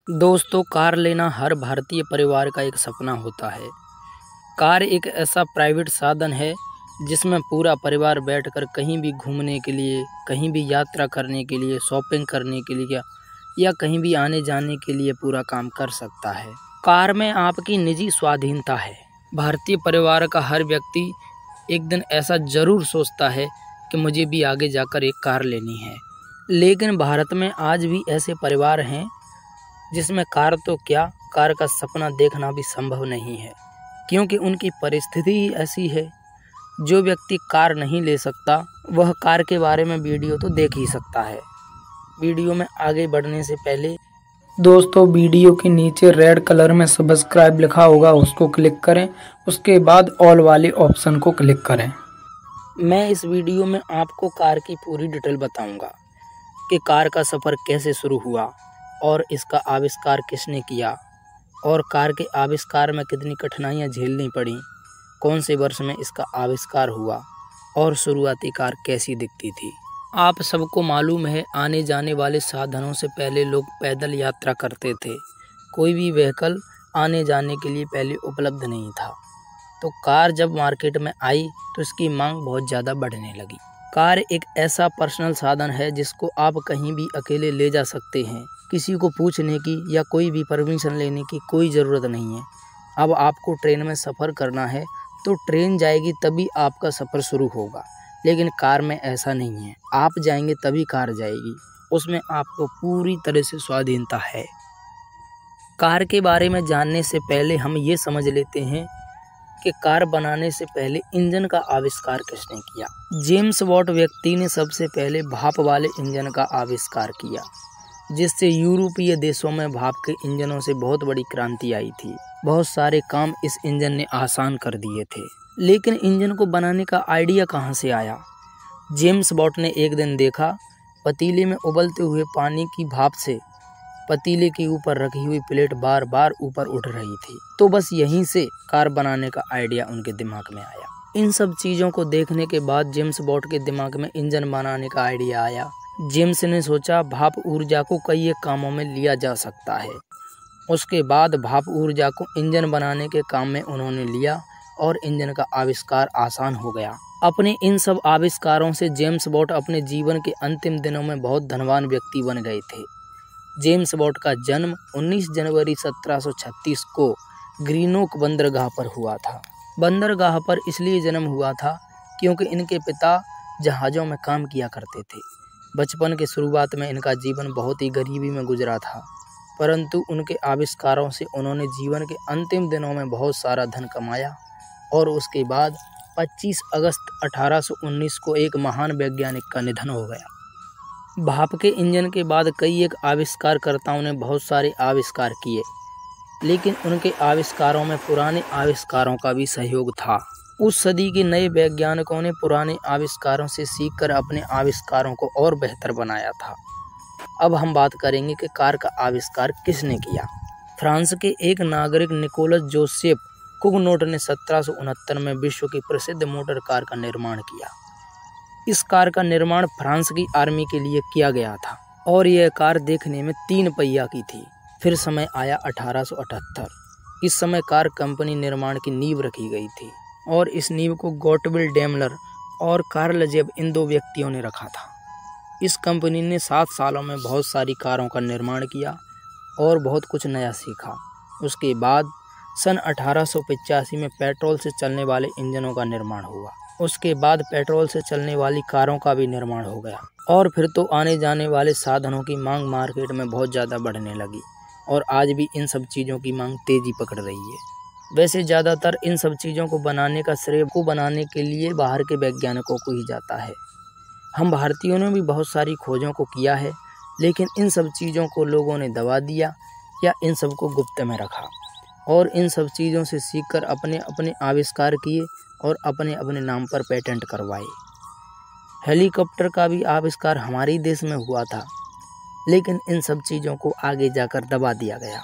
दोस्तों, कार लेना हर भारतीय परिवार का एक सपना होता है। कार एक ऐसा प्राइवेट साधन है जिसमें पूरा परिवार बैठकर कहीं भी घूमने के लिए, कहीं भी यात्रा करने के लिए, शॉपिंग करने के लिए या कहीं भी आने जाने के लिए पूरा काम कर सकता है। कार में आपकी निजी स्वाधीनता है। भारतीय परिवार का हर व्यक्ति एक दिन ऐसा ज़रूर सोचता है कि मुझे भी आगे जाकर एक कार लेनी है। लेकिन भारत में आज भी ऐसे परिवार हैं जिसमें कार तो क्या, कार का सपना देखना भी संभव नहीं है, क्योंकि उनकी परिस्थिति ही ऐसी है। जो व्यक्ति कार नहीं ले सकता वह कार के बारे में वीडियो तो देख ही सकता है। वीडियो में आगे बढ़ने से पहले दोस्तों, वीडियो के नीचे रेड कलर में सब्सक्राइब लिखा होगा, उसको क्लिक करें। उसके बाद ऑल वाले ऑप्शन को क्लिक करें। मैं इस वीडियो में आपको कार की पूरी डिटेल बताऊंगा कि कार का सफ़र कैसे शुरू हुआ और इसका आविष्कार किसने किया और कार के आविष्कार में कितनी कठिनाइयाँ झेलनी पड़ी, कौन से वर्ष में इसका आविष्कार हुआ और शुरुआती कार कैसी दिखती थी। आप सबको मालूम है, आने जाने वाले साधनों से पहले लोग पैदल यात्रा करते थे। कोई भी व्हीकल आने जाने के लिए पहले उपलब्ध नहीं था। तो कार जब मार्केट में आई तो इसकी मांग बहुत ज़्यादा बढ़ने लगी। कार एक ऐसा पर्सनल साधन है जिसको आप कहीं भी अकेले ले जा सकते हैं। किसी को पूछने की या कोई भी परमिशन लेने की कोई ज़रूरत नहीं है। अब आपको ट्रेन में सफ़र करना है तो ट्रेन जाएगी तभी आपका सफ़र शुरू होगा, लेकिन कार में ऐसा नहीं है। आप जाएंगे तभी कार जाएगी, उसमें आपको पूरी तरह से स्वाधीनता है। कार के बारे में जानने से पहले हम ये समझ लेते हैं कि कार बनाने से पहले इंजन का आविष्कार किसने किया। जेम्स वॉट व्यक्ति ने सबसे पहले भाप वाले इंजन का आविष्कार किया, जिससे यूरोपीय देशों में भाप के इंजनों से बहुत बड़ी क्रांति आई थी। बहुत सारे काम इस इंजन ने आसान कर दिए थे। लेकिन इंजन को बनाने का आइडिया कहाँ से आया? जेम्स वॉट ने एक दिन देखा, पतीले में उबलते हुए पानी की भाप से पतीले के ऊपर रखी हुई प्लेट बार बार ऊपर उठ रही थी। तो बस यहीं से कार बनाने का आइडिया उनके दिमाग में आया। इन सब चीज़ों को देखने के बाद जेम्स वॉट के दिमाग में इंजन बनाने का आइडिया आया। जेम्स ने सोचा, भाप ऊर्जा को कई एक कामों में लिया जा सकता है। उसके बाद भाप ऊर्जा को इंजन बनाने के काम में उन्होंने लिया और इंजन का आविष्कार आसान हो गया। अपने इन सब आविष्कारों से जेम्स वॉट अपने जीवन के अंतिम दिनों में बहुत धनवान व्यक्ति बन गए थे। जेम्स वॉट का जन्म 19 जनवरी 1736 को ग्रीनोक बंदरगाह पर हुआ था। बंदरगाह पर इसलिए जन्म हुआ था क्योंकि इनके पिता जहाज़ों में काम किया करते थे। बचपन के शुरुआत में इनका जीवन बहुत ही गरीबी में गुजरा था, परंतु उनके आविष्कारों से उन्होंने जीवन के अंतिम दिनों में बहुत सारा धन कमाया और उसके बाद 25 अगस्त 1819 को एक महान वैज्ञानिक का निधन हो गया। भाप के इंजन के बाद कई एक आविष्कारकर्ताओं ने बहुत सारे आविष्कार किए, लेकिन उनके आविष्कारों में पुराने आविष्कारों का भी सहयोग था। उस सदी के नए वैज्ञानिकों ने पुराने आविष्कारों से सीखकर अपने आविष्कारों को और बेहतर बनाया था। अब हम बात करेंगे कि कार का आविष्कार किसने किया। फ्रांस के एक नागरिक निकोलस जोसेफ कुगनोट ने 1769 में विश्व की प्रसिद्ध मोटर कार का निर्माण किया। इस कार का निर्माण फ्रांस की आर्मी के लिए किया गया था और यह कार देखने में 3 पहिया की थी। फिर समय आया 1878। इस समय कार कंपनी निर्माण की नींव रखी गई थी और इस नींव को गॉटविल डेमलर और कार्ल जेब इन 2 व्यक्तियों ने रखा था। इस कंपनी ने 7 सालों में बहुत सारी कारों का निर्माण किया और बहुत कुछ नया सीखा। उसके बाद सन 1885 में पेट्रोल से चलने वाले इंजनों का निर्माण हुआ। उसके बाद पेट्रोल से चलने वाली कारों का भी निर्माण हो गया और फिर तो आने जाने वाले साधनों की मांग मार्केट में बहुत ज़्यादा बढ़ने लगी और आज भी इन सब चीज़ों की मांग तेज़ी पकड़ रही है। वैसे ज़्यादातर इन सब चीज़ों को बनाने का श्रेय को बनाने के लिए बाहर के वैज्ञानिकों को ही जाता है। हम भारतीयों ने भी बहुत सारी खोजों को किया है, लेकिन इन सब चीज़ों को लोगों ने दबा दिया या इन सब को गुप्त में रखा और इन सब चीज़ों से सीखकर अपने अपने आविष्कार किए और अपने अपने नाम पर पेटेंट करवाए। हेलीकॉप्टर का भी आविष्कार हमारे देश में हुआ था, लेकिन इन सब चीज़ों को आगे जाकर दबा दिया गया।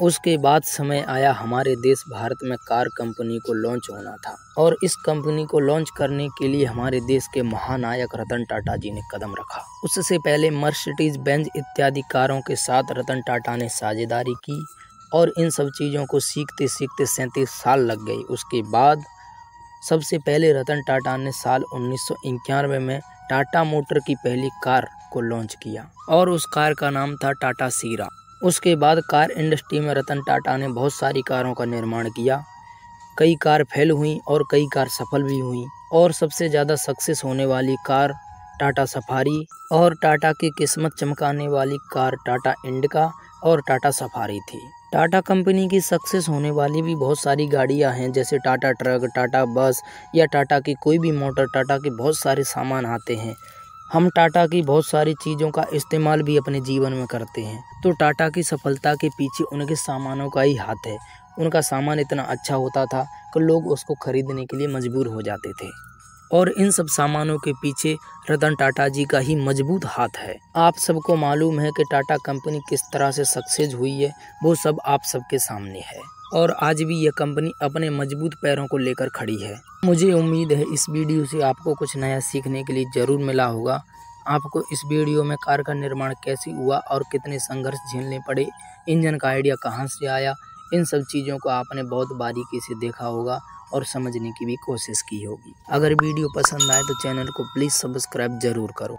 उसके बाद समय आया हमारे देश भारत में कार कंपनी को लॉन्च होना था और इस कंपनी को लॉन्च करने के लिए हमारे देश के महानायक रतन टाटा जी ने कदम रखा। उससे पहले मर्सिडीज बेंज इत्यादि कारों के साथ रतन टाटा ने साझेदारी की और इन सब चीज़ों को सीखते सीखते 37 साल लग गई। उसके बाद सबसे पहले रतन टाटा ने साल 1991 में टाटा मोटर की पहली कार को लॉन्च किया और उस कार का नाम था टाटा सीरा। उसके बाद कार इंडस्ट्री में रतन टाटा ने बहुत सारी कारों का निर्माण किया। कई कार फेल हुई और कई कार सफल भी हुई और सबसे ज़्यादा सक्सेस होने वाली कार टाटा सफारी और टाटा की किस्मत चमकाने वाली कार टाटा इंडिका और टाटा सफारी थी। टाटा कंपनी की सक्सेस होने वाली भी बहुत सारी गाड़ियां हैं, जैसे टाटा ट्रक, टाटा बस या टाटा की कोई भी मोटर। टाटा के बहुत सारे सामान आते हैं। हम टाटा की बहुत सारी चीज़ों का इस्तेमाल भी अपने जीवन में करते हैं। तो टाटा की सफलता के पीछे उनके सामानों का ही हाथ है। उनका सामान इतना अच्छा होता था कि लोग उसको खरीदने के लिए मजबूर हो जाते थे और इन सब सामानों के पीछे रतन टाटा जी का ही मजबूत हाथ है। आप सबको मालूम है कि टाटा कंपनी किस तरह से सक्सेस हुई है, वो सब आप सबके सामने है और आज भी यह कंपनी अपने मजबूत पैरों को लेकर खड़ी है। मुझे उम्मीद है इस वीडियो से आपको कुछ नया सीखने के लिए ज़रूर मिला होगा। आपको इस वीडियो में कार का निर्माण कैसे हुआ और कितने संघर्ष झेलने पड़े, इंजन का आइडिया कहाँ से आया, इन सब चीज़ों को आपने बहुत बारीकी से देखा होगा और समझने की भी कोशिश की होगी। अगर वीडियो पसंद आए तो चैनल को प्लीज़ सब्सक्राइब ज़रूर करो।